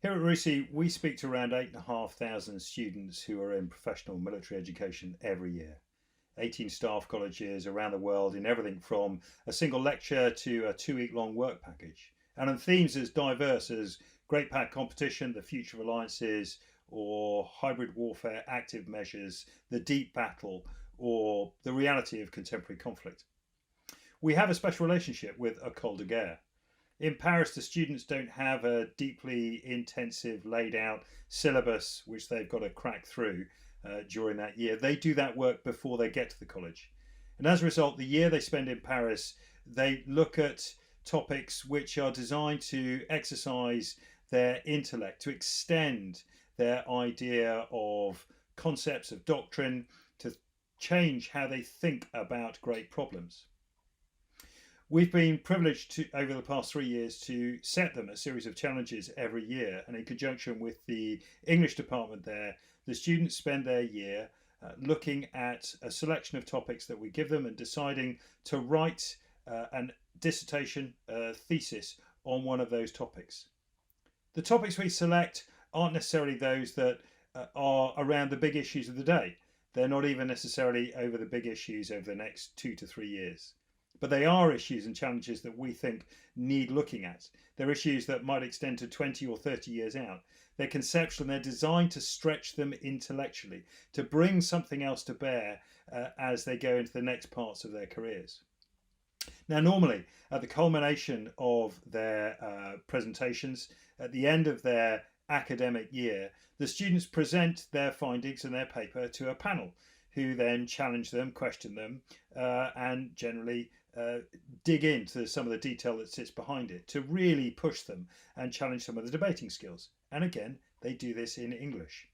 Here at RUSI, we speak to around 8,500 students who are in professional military education every year. 18 staff colleges around the world in everything from a single lecture to a 2-week long work package. And on themes as diverse as Great Pack Competition, the future of alliances, or hybrid warfare, active measures, the deep battle, or the reality of contemporary conflict. We have a special relationship with Ecole de Guerre. In Paris, the students don't have a deeply intensive laid out syllabus which they've got to crack through during that year. They do that work before they get to the college. And as a result, the year they spend in Paris, they look at topics which are designed to exercise their intellect, to extend their idea of concepts of doctrine, to change how they think about great problems. We've been privileged over the past 3 years to set them a series of challenges every year, and in conjunction with the English department there, the students spend their year looking at a selection of topics that we give them and deciding to write a dissertation, thesis on one of those topics. The topics we select aren't necessarily those that are around the big issues of the day. They're not even necessarily over the big issues over the next 2 to 3 years. But they are issues and challenges that we think need looking at. They're issues that might extend to 20 or 30 years out. They're conceptual and they're designed to stretch them intellectually, to bring something else to bear as they go into the next parts of their careers. Now, normally, at the culmination of their presentations, at the end of their academic year, the students present their findings and their paper to a panel who then challenge them, question them, and generally dig into some of the detail that sits behind it to really push them and challenge some of the debating skills. And again, they do this in English.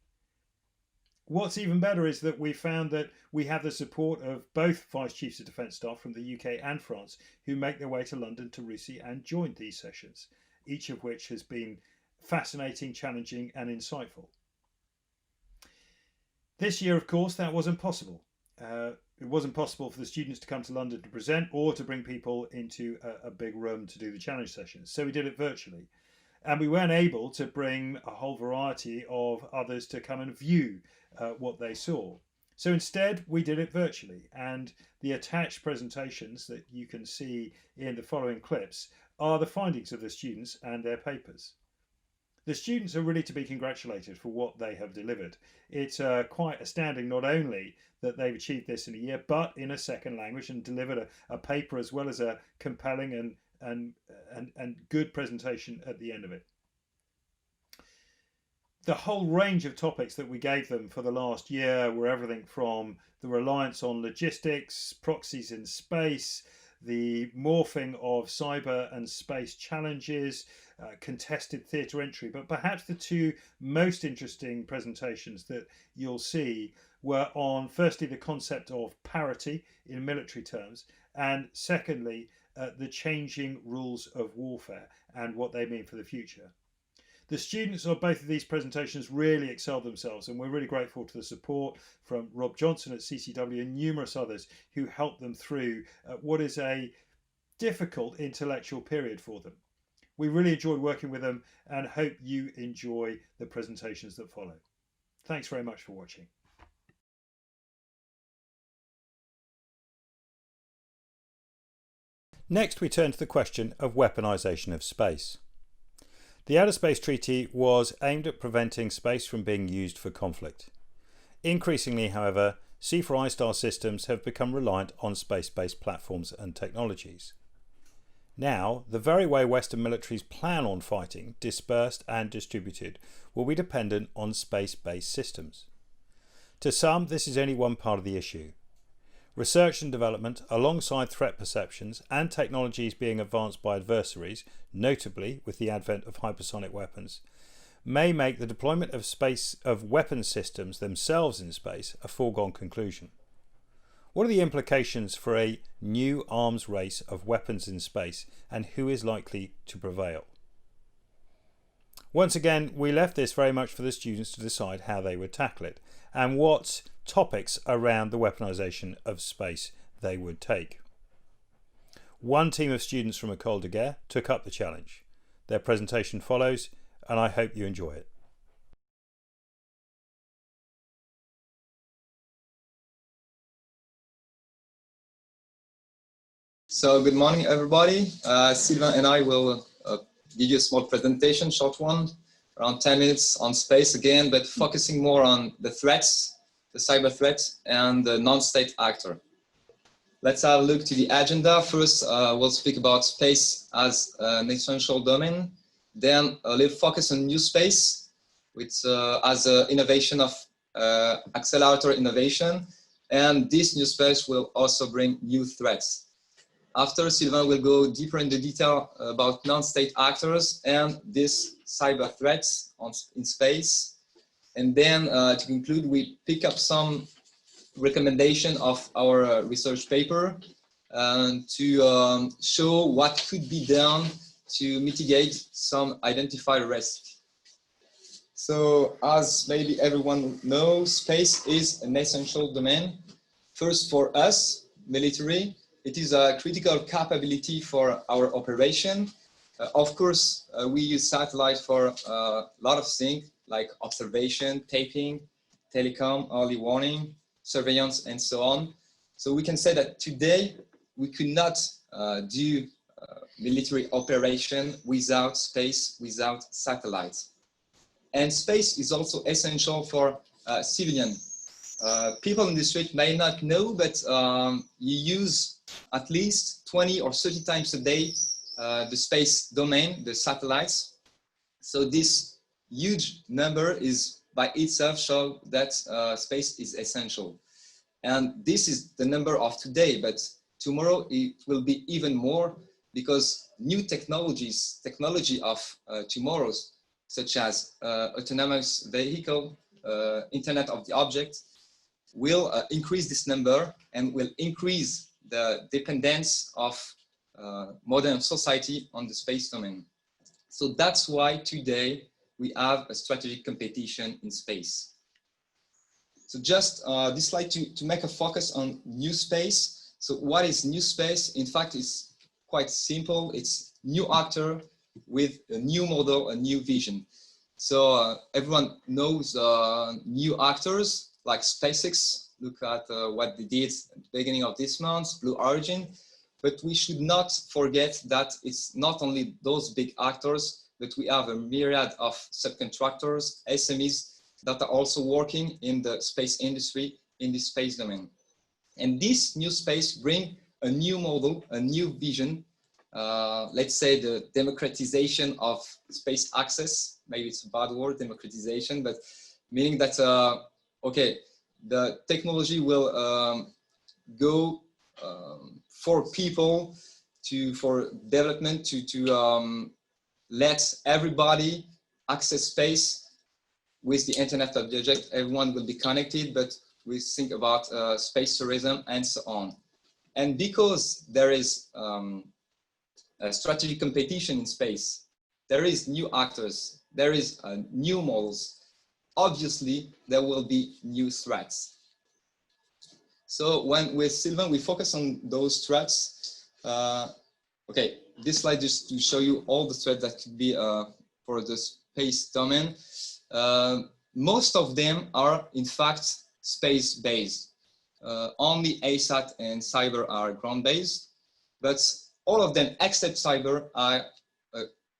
What's even better is that we found that we have the support of both Vice Chiefs of Defence Staff from the UK and France who make their way to London to RUSI and join these sessions, each of which has been fascinating, challenging and insightful. This year, of course, that wasn't possible. It wasn't possible for the students to come to London to present or to bring people into a big room to do the challenge sessions. So we did it virtually. And we weren't able to bring a whole variety of others to come and view what they saw. So instead, we did it virtually. And the attached presentations that you can see in the following clips are the findings of the students and their papers. The students are really to be congratulated for what they have delivered. It's quite astounding not only that they've achieved this in a year, but in a second language and delivered a paper as well as a compelling and good presentation at the end of it. The whole range of topics that we gave them for the last year were everything from the reliance on logistics, proxies in space, the morphing of cyber and space challenges, contested theatre entry. But perhaps the two most interesting presentations that you'll see were on, firstly, the concept of parity in military terms, and secondly, the changing rules of warfare and what they mean for the future. The students of both of these presentations really excelled themselves, and we're really grateful to the support from Rob Johnson at CCW and numerous others who helped them through what is a difficult intellectual period for them. We really enjoyed working with them and hope you enjoy the presentations that follow. Thanks very much for watching. Next, we turn to the question of weaponisation of space. The Outer Space Treaty was aimed at preventing space from being used for conflict. Increasingly, however, C4I-style systems have become reliant on space-based platforms and technologies. Now, the very way Western militaries plan on fighting, dispersed and distributed, will be dependent on space-based systems. To some, this is only one part of the issue. Research and development, alongside threat perceptions and technologies being advanced by adversaries, notably with the advent of hypersonic weapons, may make the deployment of weapons systems themselves in space a foregone conclusion. What are the implications for a new arms race of weapons in space, and who is likely to prevail? Once again, we left this very much for the students to decide how they would tackle it and what topics around the weaponisation of space they would take. One team of students from Ecole de Guerre took up the challenge. Their presentation follows, and I hope you enjoy it. So good morning, everybody. Sylvain and I will give you a small presentation, short one, around 10 minutes on space again, but focusing more on the threats, the cyber threats, and the non-state actor. Let's have a look to the agenda. First, we'll speak about space as an essential domain. Then a little focus on new space, which as an innovation of accelerator innovation. And this new space will also bring new threats. After, Sylvain will go deeper into detail about non-state actors and these cyber threats in space. And then to conclude, we pick up some recommendation of our research paper to show what could be done to mitigate some identified risks. So as maybe everyone knows, space is an essential domain. First for us, military, it is a critical capability for our operation. Of course, we use satellite for a lot of things like observation, taping, telecom, early warning, surveillance, and so on. So we can say that today we could not do military operation without space, without satellites. And space is also essential for civilian. People in the street may not know, but you use at least 20 or 30 times a day the space domain, the satellites. So this huge number is by itself show that space is essential. And this is the number of today, but tomorrow it will be even more because new technologies, technology of tomorrow's, such as autonomous vehicle, Internet of the object, will increase this number and will increase the dependence of modern society on the space domain. So that's why today we have a strategic competition in space. So just this slide to make a focus on new space. So what is new space? In fact, it's quite simple. It's new actor with a new model, a new vision. So everyone knows new actors like SpaceX. Look at what they did at the beginning of this month, Blue Origin. But we should not forget that it's not only those big actors, but we have a myriad of subcontractors, SMEs, that are also working in the space industry, in the space domain. And this new space brings a new model, a new vision, let's say the democratization of space access. Maybe it's a bad word, democratization, but meaning that, okay, the technology will go for people for development to let everybody access space with the Internet of the object. Everyone will be connected, but we think about space tourism and so on. And because there is a strategic competition in space, there is new actors, there is new models. Obviously, there will be new threats. So when with Sylvain, we focus on those threats. Okay, this slide just to show you all the threats that could be for the space domain. Most of them are in fact space-based. Only ASAT and cyber are ground-based, but all of them except cyber are,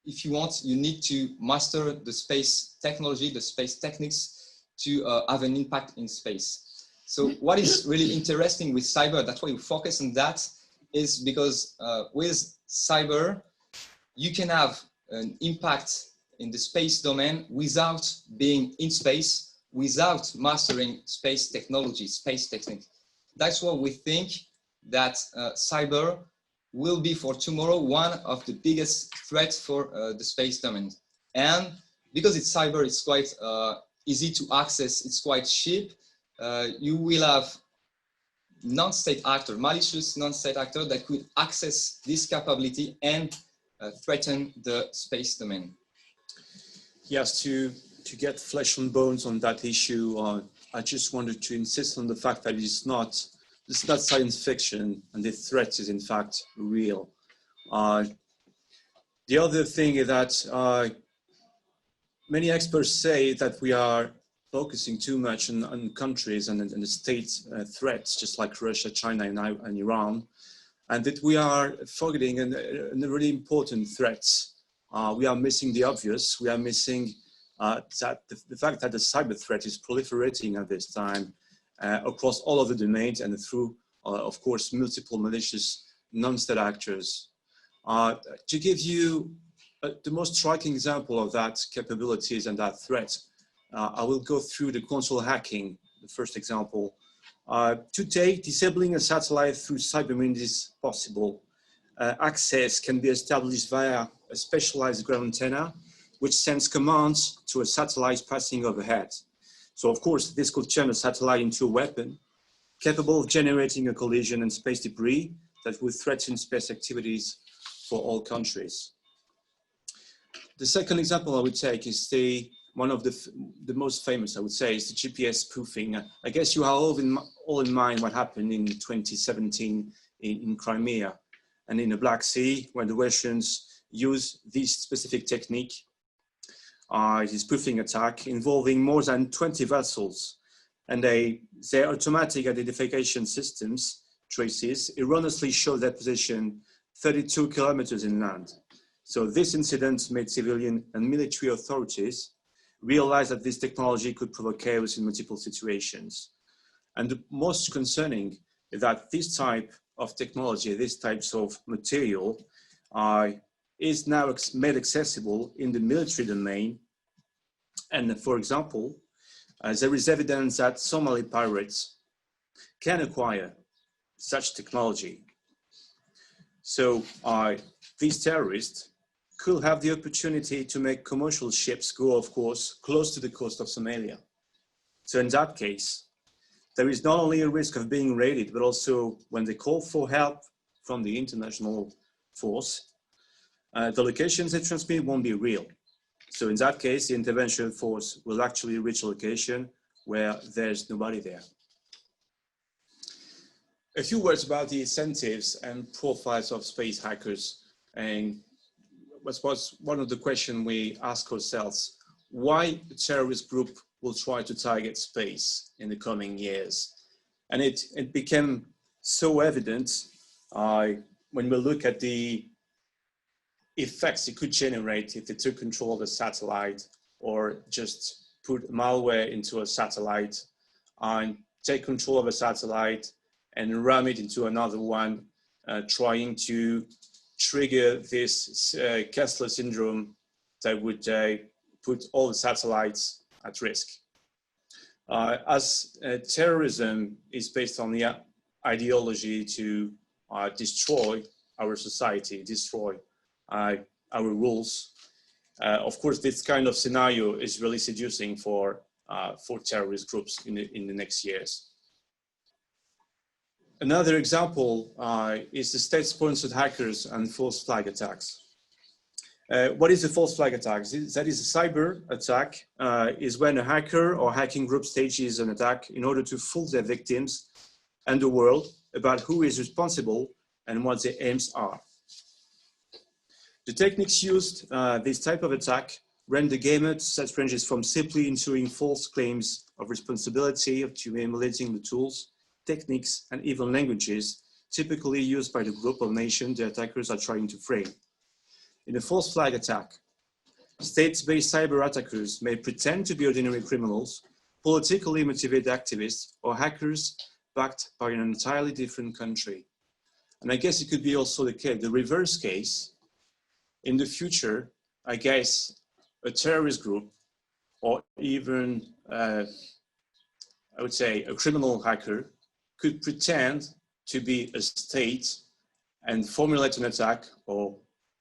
if you want, you need to master the space technology, the space techniques to have an impact in space. So what is really interesting with cyber, that's why we focus on that, is because with cyber, you can have an impact in the space domain without being in space, without mastering space technology, space technique. That's why we think that cyber will be for tomorrow one of the biggest threats for the space domain. And because it's cyber, it's quite easy to access, it's quite cheap. You will have non-state actor, malicious non-state actor that could access this capability and threaten the space domain. Yes, to get flesh and bones on that issue, I just wanted to insist on the fact that it's not science fiction, and the threat is in fact real. The other thing is that many experts say that we are focusing too much on countries and the state threats, just like Russia, China, and Iran, and that we are forgetting the really important threats. We are missing the obvious. We are missing that the fact that the cyber threat is proliferating at this time across all of the domains and through, of course, multiple malicious non-state actors. To give you the most striking example of that capabilities and that threat, I will go through the console hacking, the first example. Today, disabling a satellite through cyber means is possible. Access can be established via a specialized ground antenna, which sends commands to a satellite passing overhead. So of course, this could turn a satellite into a weapon, capable of generating a collision and space debris that would threaten space activities for all countries. The second example I would take is one of the most famous, I would say, is the GPS spoofing. I guess you have all in mind what happened in 2017 in Crimea and in the Black Sea, when the Russians used this specific technique, this spoofing attack, involving more than 20 vessels, and their automatic identification systems traces erroneously showed their position 32 kilometers inland. So this incident made civilian and military authorities realize that this technology could provoke chaos in multiple situations. And the most concerning is that this type of technology, these types of material is now made accessible in the military domain. And for example, there is evidence that Somali pirates can acquire such technology. So these terrorists could have the opportunity to make commercial ships go, of course, close to the coast of Somalia. So in that case, there is not only a risk of being raided, but also when they call for help from the international force, the locations they transmit won't be real. So in that case, the intervention force will actually reach a location where there's nobody there. A few words about the incentives and profiles of space hackers. And was one of the questions we ask ourselves: why a terrorist group will try to target space in the coming years? And it became so evident when we look at the effects it could generate if they took control of a satellite, or just put malware into a satellite and take control of a satellite and ram it into another one, trying to trigger this Kessler syndrome that would put all the satellites at risk. As terrorism is based on the ideology to destroy our society, destroy our rules, of course, this kind of scenario is really seducing for terrorist groups in the next years. Another example is the state-sponsored hackers and false flag attacks. What is a false flag attack? That is a cyber attack, is when a hacker or hacking group stages an attack in order to fool their victims and the world about who is responsible and what their aims are. The techniques used, this type of attack, run the gamut that ranges from simply ensuring false claims of responsibility to emulating the tools, techniques, and even languages typically used by the group of nations the attackers are trying to frame. In a false flag attack, state-based cyber attackers may pretend to be ordinary criminals, politically motivated activists, or hackers backed by an entirely different country. And I guess it could be also the reverse case. In the future, I guess a terrorist group, or even, I would say, a criminal hacker, could pretend to be a state and formulate an attack or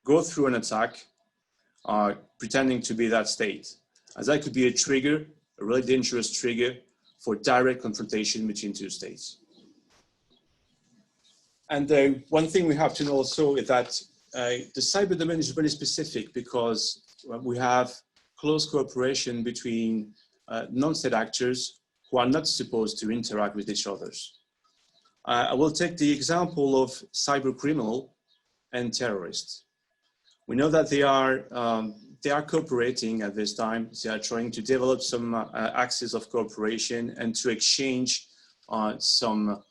go through an attack pretending to be that state. As that could be a trigger, a really dangerous trigger for direct confrontation between two states. And one thing we have to know also is that the cyber domain is really specific because we have close cooperation between non-state actors who are not supposed to interact with each other. I will take the example of cyber criminal and terrorists. We know that they are cooperating at this time. They are trying to develop some axes of cooperation and to exchange some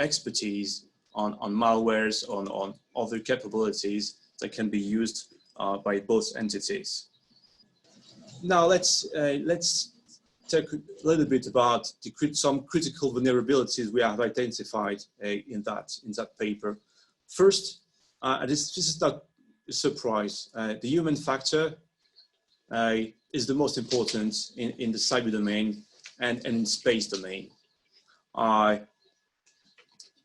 expertise on malwares, on other capabilities that can be used by both entities. Now let's talk a little bit about some critical vulnerabilities we have identified in that paper. First, this is not a surprise. The human factor is the most important in the cyber domain and in space domain.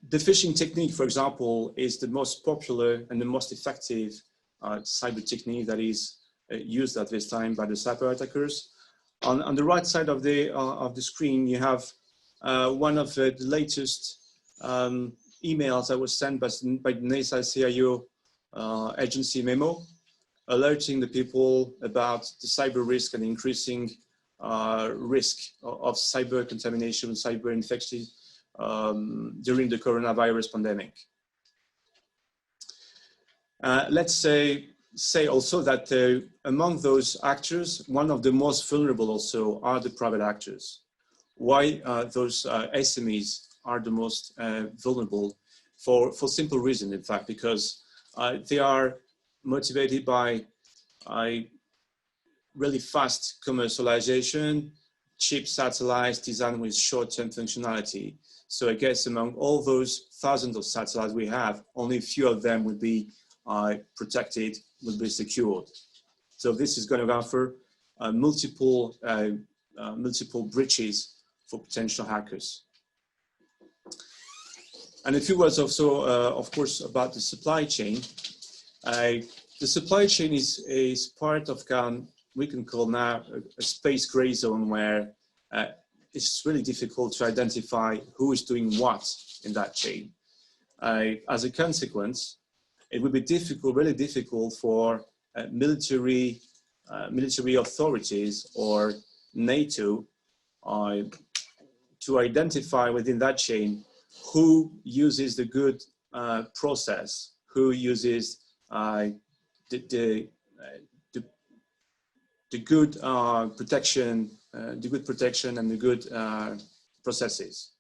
The phishing technique, for example, is the most popular and the most effective cyber technique that is used at this time by the cyber attackers. On the right side of the screen, you have one of the latest emails that was sent by the NASA CIO agency memo, alerting the people about the cyber risk and increasing risk of cyber contamination, cyber infection during the coronavirus pandemic. Let's say also that among those actors, one of the most vulnerable also are the private actors. Why those SMEs are the most vulnerable? For simple reason, in fact, because they are motivated by really fast commercialization, cheap satellites designed with short-term functionality. So I guess among all those thousands of satellites we have, only a few of them would be protected, would be secured. So this is going to offer multiple breaches for potential hackers. And a few words also, of course, about the supply chain. The supply chain is part of we can call now a space gray zone where it's really difficult to identify who is doing what in that chain. As a consequence, it would be difficult, really difficult for military authorities or NATO to identify within that chain who uses the good process, who uses the good protection, and the good processes.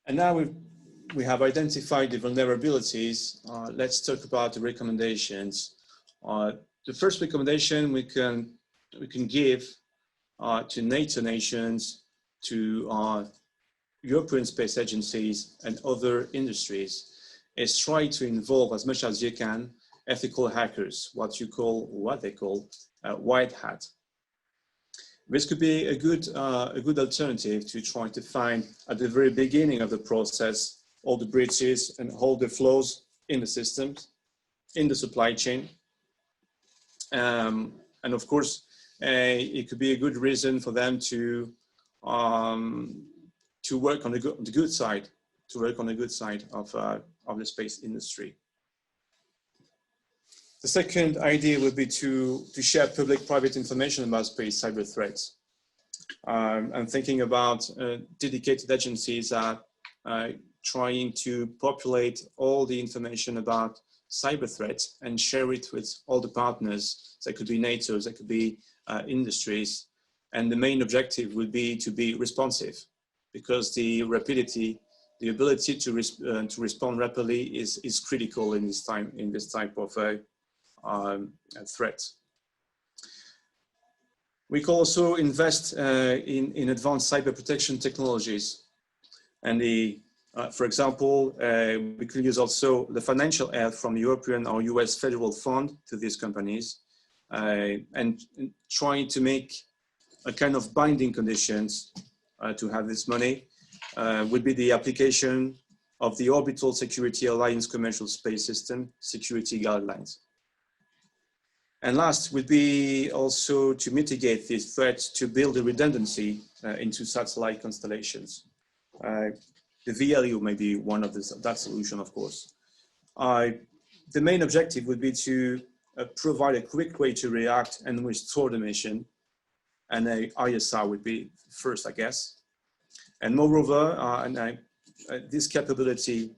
And now we have identified the vulnerabilities. Let's talk about the recommendations. The first recommendation we can give to NATO nations, to European space agencies and other industries is try to involve as much as you can ethical hackers, what they call white hat. This could be a good alternative to try to find at the very beginning of the process all the breaches and all the flaws in the systems, in the supply chain. And of course, it could be a good reason for them to work on the good side, of the space industry. The second idea would be to share public-private information about space cyber threats. I'm thinking about dedicated agencies that are trying to populate all the information about cyber threats and share it with all the partners. That could be NATO, that could be industries. And the main objective would be to be responsive, because the rapidity, the ability to respond rapidly is critical in this type of threat. We can also invest in advanced cyber protection technologies. And for example, we could use also the financial help from European or US federal fund to these companies and trying to make a kind of binding conditions to have this money would be the application of the Orbital Security Alliance Commercial Space System security guidelines. And last would be also to mitigate these threats, to build a redundancy into satellite constellations. The VLU may be one of that solution, of course. The main objective would be to provide a quick way to react and restore the mission. And ISR would be first, I guess. And moreover, this capability,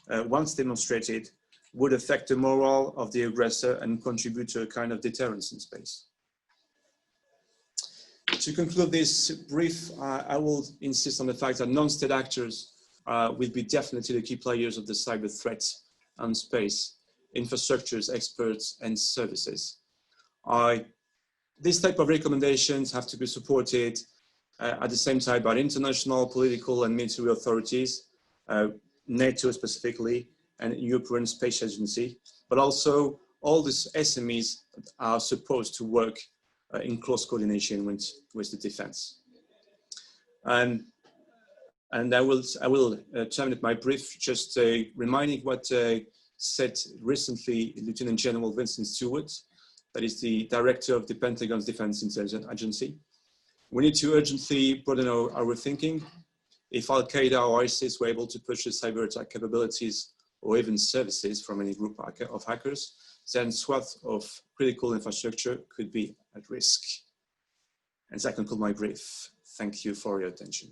once demonstrated, would affect the morale of the aggressor and contribute to a kind of deterrence in space. To conclude this brief, I will insist on the fact that non-state actors will be definitely the key players of the cyber threat and space, infrastructures, experts, and services. These type of recommendations have to be supported at the same time by international, political, and military authorities, NATO specifically, and European Space Agency, but also all these SMEs are supposed to work in close coordination with the defense. And I will terminate my brief just reminding what said recently Lieutenant General Vincent Stewart, that is the director of the Pentagon's Defense Intelligence Agency. We need to urgently broaden our thinking. If Al-Qaeda or ISIS were able to purchase cyber attack capabilities or even services from any group of hackers, then swath of critical infrastructure could be at risk. And that concludes my brief. Thank you for your attention.